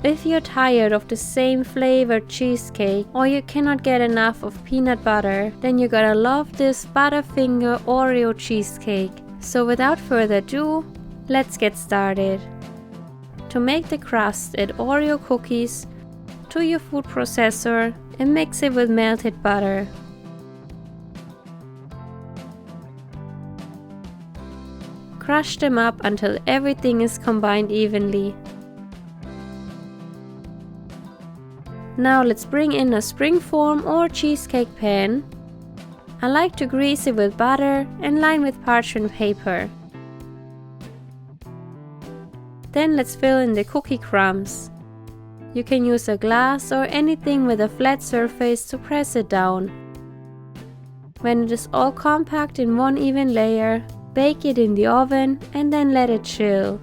If you're tired of the same flavored cheesecake or you cannot get enough of peanut butter, then you're gonna love this Butterfinger Oreo cheesecake. So without further ado, let's get started. To make the crust, add Oreo cookies to your food processor and mix it with melted butter. Crush them up until everything is combined evenly. Now let's bring in a springform or cheesecake pan. I like to grease it with butter and line with parchment paper. Then let's fill in the cookie crumbs. You can use a glass or anything with a flat surface to press it down. When it is all compact in one even layer, bake it in the oven and then let it chill.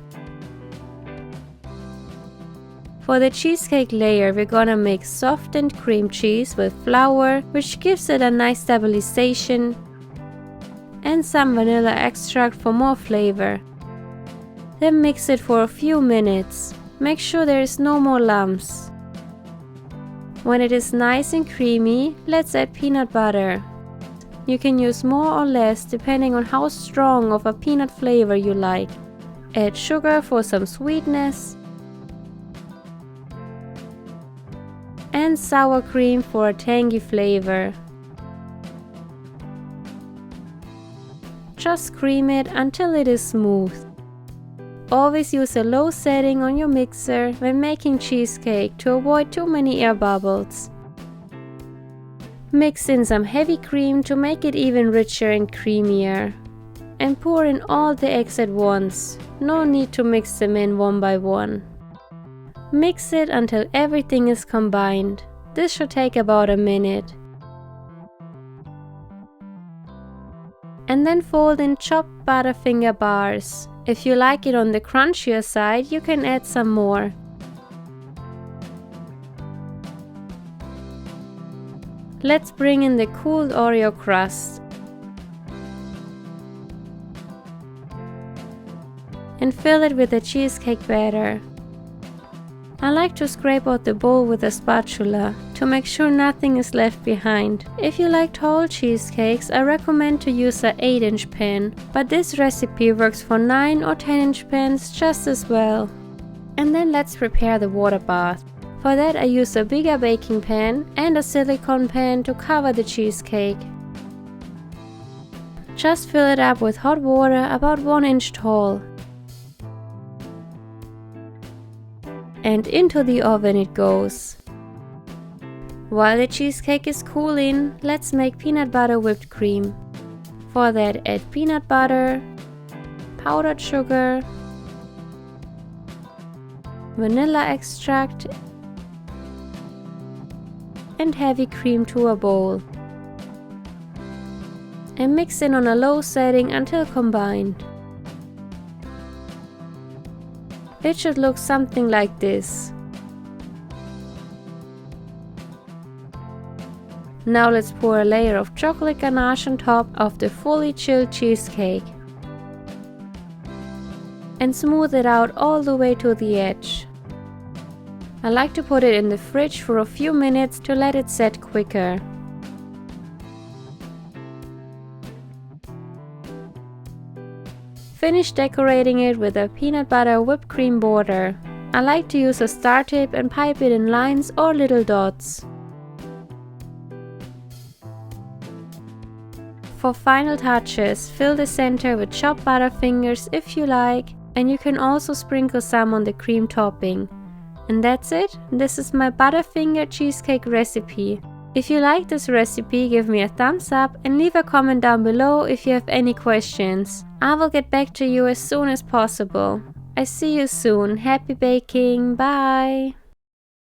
For the cheesecake layer, we're gonna mix softened cream cheese with flour, which gives it a nice stabilization, and some vanilla extract for more flavor. Then mix it for a few minutes. Make sure there is no more lumps. When it is nice and creamy, let's add peanut butter. You can use more or less depending on how strong of a peanut flavor you like. Add sugar for some sweetness and sour cream for a tangy flavor. Just cream it until it is smooth. Always use a low setting on your mixer when making cheesecake to avoid too many air bubbles. Mix in some heavy cream to make it even richer and creamier. And pour in all the eggs at once. No need to mix them in one by one. Mix it until everything is combined. This should take about a minute. And then fold in chopped Butterfinger bars. If you like it on the crunchier side, you can add some more. Let's bring in the cooled Oreo crust. And fill it with the cheesecake batter. I like to scrape out the bowl with a spatula to make sure nothing is left behind. If you like tall cheesecakes, I recommend to use an 8-inch pan, but this recipe works for 9 or 10-inch pans just as well. And then let's prepare the water bath. For that I use a bigger baking pan and a silicone pan to cover the cheesecake. Just fill it up with hot water about 1 inch tall. And into the oven it goes. While the cheesecake is cooling, let's make peanut butter whipped cream. For that, add peanut butter, powdered sugar, vanilla extract, and heavy cream to a bowl. And mix in on a low setting until combined. It should look something like this. Now let's pour a layer of chocolate ganache on top of the fully chilled cheesecake. And smooth it out all the way to the edge. I like to put it in the fridge for a few minutes to let it set quicker. Finish decorating it with a peanut butter whipped cream border. I like to use a star tip and pipe it in lines or little dots. For final touches, fill the center with chopped Butterfingers if you like, and you can also sprinkle some on the cream topping. And that's it. This is my Butterfinger cheesecake recipe. If you like this recipe, give me a thumbs up and leave a comment down below if you have any questions. I will get back to you as soon as possible. I see you soon. Happy baking. Bye!